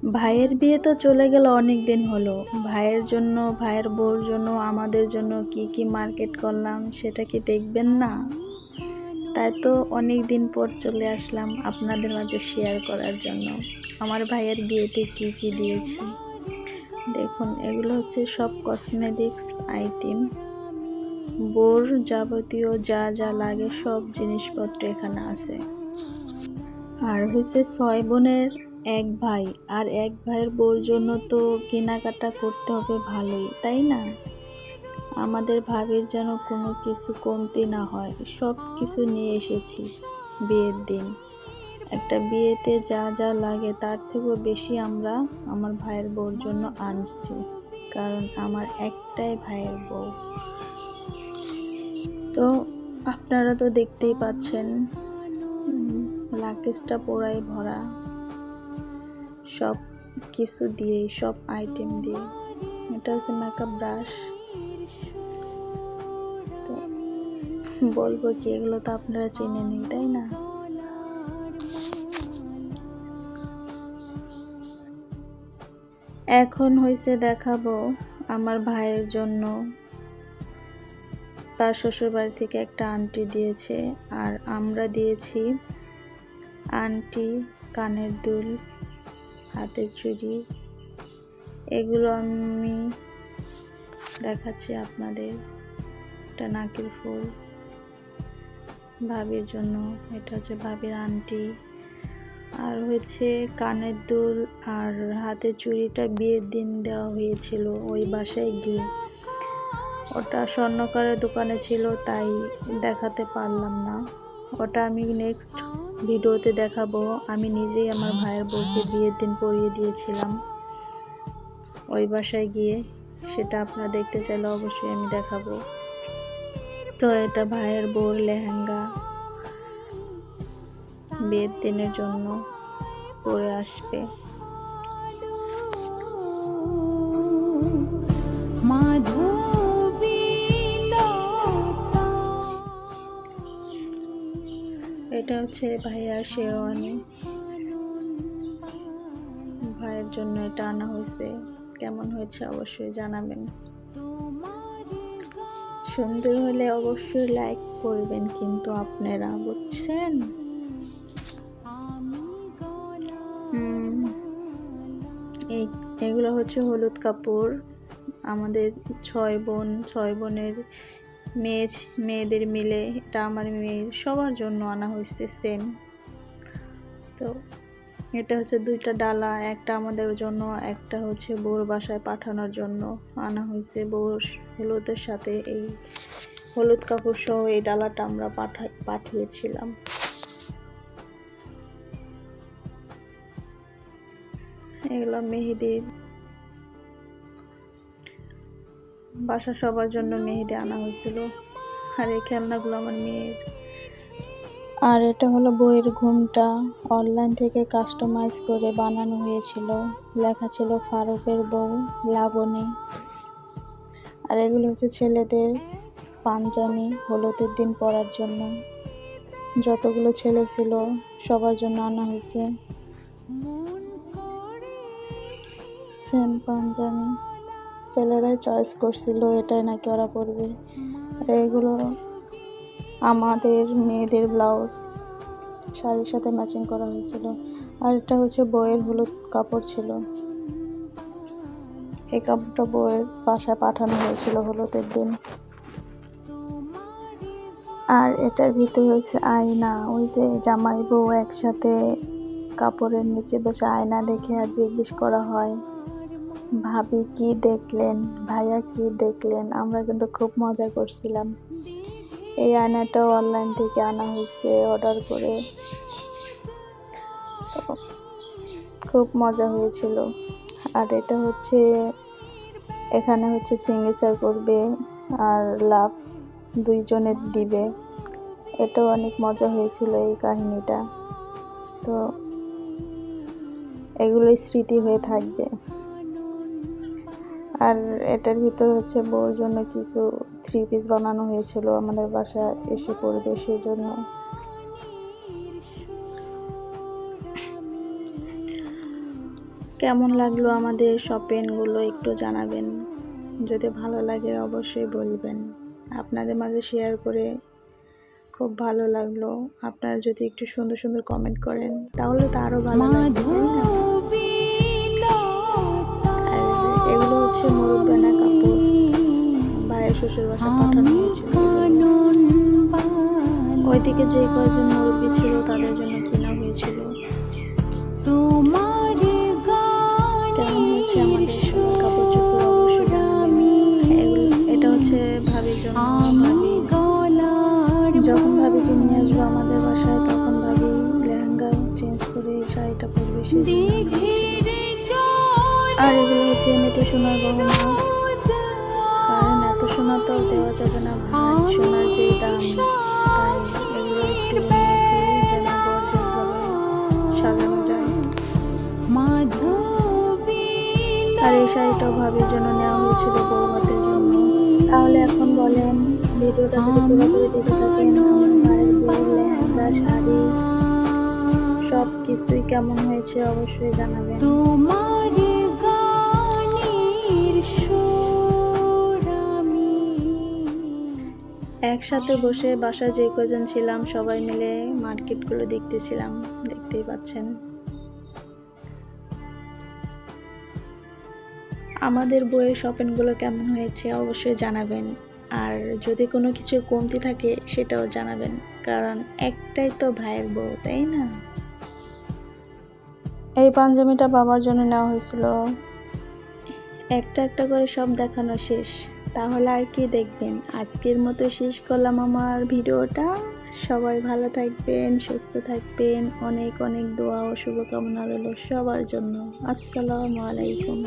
ভাইয়ের বিয়ে তো চলে গেল অনেক দিন হলো। ভাইয়ের জন্য, ভাইয়ের বউর জন্য, আমাদের জন্য কি কি মার্কেট করলাম সেটা কি দেখবেন না? তাই তো অনেক দিন পর চলে আসলাম আপনাদের মাঝে শেয়ার করার জন্য আমার ভাইয়ের বিয়েতে কি কি দিয়েছি। দেখুন, এগুলো হচ্ছে সব কসমেটিক্স আইটেম, বউর যাবতীয় যা যা লাগে সব জিনিসপত্র এখানে আছে। আর হচ্ছে 6 বোনের এক ভাই, আর এক ভাইয়ের বউর জন্য তো কেনাকাটা করতে হবে ভালোই, তাই না? আমাদের ভাবির যেন কোনো কিছু কমতি না হয়, সব কিছু নিয়ে এসেছি বিয়ের দিন। একটা বিয়েতে যা যা লাগে তার থেকেও বেশি আমরা আমার ভাইয়ের বউর জন্য আনছি, কারণ আমার একটাই ভাইয়ের বউ। তো আপনারা তো দেখতেই পাচ্ছেন, লাকেজটা পুরাই ভরা সব কিছু দিয়ে, সব আইটেম দিয়ে। এটা হচ্ছে মেকআপ ব্রাশ। তো বলবো কি, এগুলো তো আপনারা চিনে নেই, তাই না? এখন হয়েছে দেখাবো আমার ভাইয়ের জন্য তার শ্বশুরবাড়ি থেকে একটা আংটি দিয়েছে, আর আমরা দিয়েছি আংটি, কানের দুল, হাতের চুড়ি। এগুলো আমি দেখাচ্ছি আপনাদের। এটা নাকের ফুল ভাবির জন্য, এটা হচ্ছে ভাবির আংটি, আর হচ্ছে কানের দুল আর হাতের চুড়িটা বিয়ের দিন দেওয়া হয়েছিল ওই বাসায় গিয়ে। ওটা স্বর্ণকারের দোকানে ছিল, তাই দেখাতে পারলাম না। ওটা আমি নেক্সট ভিডিওতে দেখাবো। আমি নিজেই আমার ভাইয়ের বউকে বিয়ের দিন পরিয়ে দিয়েছিলাম ওই বাসায় গিয়ে। সেটা আপনারা দেখতে চাইলে অবশ্যই আমি দেখাবো। তো এটা ভাইয়ের বউর লেহেঙ্গা, বিয়ের দিনের জন্য পরে আসবে। এটা হচ্ছে ভাইয়ার শেরওয়ানি, ভাইয়ের জন্য এটা আনা হয়েছে। কেমন হয়েছে অবশ্যই জানাবেন। সুন্দর হলে অবশ্যই লাইক করবেন কিন্তু আপনারা, বুঝছেন? এগুলো হচ্ছে হলুদ কাপড়। আমাদের 6 বোন, 6 বোনের মেয়েদের মিলে এটা আমার মেয়ের সবার জন্য আনা হয়েছে সেম। তো এটা হচ্ছে 2টা ডালা, একটা আমাদের জন্য, একটা হচ্ছে বউর বাসায় পাঠানোর জন্য আনা হয়েছে। বউর হলুদের সাথে এই হলুদ কাপড় সহ এই ডালাটা আমরা পাঠিয়েছিলাম। এগুলো মেহেদির, বাসা সবার জন্য মেহেদি আনা হয়েছিল। আর এই খেলনাগুলো আমার মেয়ের। আর এটা হলো বইয়ের ঘুমটা, অনলাইন থেকে কাস্টমাইজ করে বানানো হয়েছিল। লেখা ছিল ফারুকের বউ লাবণী। আর এগুলো হচ্ছে ছেলেদের পাঞ্জাবি, হলুদের দিন পরার জন্য। যতগুলো ছেলে ছিল সবার জন্য আনা হয়েছে সেম পাঞ্জাবি। ছেলেরাই চয়েস করছিল এটাই নাকি ওরা পরবে। আর এগুলো আমাদের মেয়েদের ব্লাউজ, শাড়ির সাথে ম্যাচিং করা হয়েছিল। আর এটা হচ্ছে বউয়ের হলুদ কাপড় ছিল। এই কাপড়টা বউয়ের বাসায় পাঠানো হয়েছিল হলুদের দিন। আর এটার ভিতরে হচ্ছে আয়না, ওই যে জামাই বউ একসাথে কাপড়ের নিচে বসে আয়না দেখে আর জিজ্ঞেস করা হয়, ভাবি কি দেখলেন, ভাইয়া কি দেখলেন। আমরা কিন্তু খুব মজা করছিলাম। এই আয়নাটাও অনলাইন থেকে আনা হয়েছে অর্ডার করে। তো খুব মজা হয়েছিল। আর এটা হচ্ছে, এখানে হচ্ছে সিগনেচার করবে আর লাভ দুইজনের দিবে। এটাও অনেক মজা হয়েছিল এই কাহিনীটা। তো এগুলোই স্মৃতি হয়ে থাকবে। আর এটার ভিতরে হচ্ছে বউর জন্য কিছু 3 পিস বানানো হয়েছিল, আমাদের বাসায় এসে পড়বে সেজন্য। কেমন লাগলো আমাদের শপিংগুলো একটু জানাবেন। যদি ভালো লাগে অবশ্যই বলবেন। আপনাদের মাঝে শেয়ার করে খুব ভালো লাগলো। আপনারা যদি একটু সুন্দর সুন্দর কমেন্ট করেন তাহলে তো আরও ভালো লাগবে, তাই না? আর এগুলো হচ্ছে মুরব্বানা কাপড়, ভাইয়ের শ্বশুর বাসা পাঠানো হয়েছিল। ওইদিকে যে কয়েকজন মুরব্বী ছিল তাদের জন্য কেনা হয়েছিল। কেমন হয়েছে আমাদের সবার কাপড় চোপড় অবশ্যই জানাবেন। এটা হচ্ছে ভাবির জন্য। যখন ভাবিকে নিয়ে আসবো আমাদের বাসায় তখন ভাবি লেহেঙ্গা চেঞ্জ করে এই শাড়িটা পরবে, আর এগুলো হচ্ছে এমনিতে সোনার গহনা, কারণ এত সোনা তো দেওয়া যাবে না ভাই, সোনার যে দাম, তাই এগুলো একটু নিয়েছি যেন গর্জিয়াসভাবে সাজানো যায়। আর এই শাড়িটাও ভাবির জন্য নেওয়া হয়েছিল বউ ভাতের জন্য। তাহলে এখন বলেন, ভিডিওটা যদি পুরোপুরি দেখে থাকেন, আমার ভাইয়ের বউ লেহেঙ্গা শাড়ি সব কিছুই কেমন হয়েছে অবশ্যই জানাবেন। একসাথে বসে বাসায় যে কজন ছিলাম সবাই মিলে মার্কেটগুলো দেখতেছিলাম, দেখতেই পাচ্ছেন। আমাদের বইয়ের শপিংগুলো কেমন হয়েছে অবশ্যই জানাবেন। আর যদি কোনো কিছুর কমতি থাকে সেটাও জানাবেন, কারণ একটাই তো ভাইয়ের বউ, তাই না? এই পাঞ্জাবিটা বাবার জন্য নেওয়া হয়েছিল। একটা একটা করে সব দেখানো শেষ, তাহলে আর কি দেখবেন। আজকের মতো শেষ করলাম আমার ভিডিওটা। সবাই ভালো থাকবেন, সুস্থ থাকবেন। অনেক অনেক দোয়া ও শুভকামনা রইল সবার জন্য। আসসালামু আলাইকুম।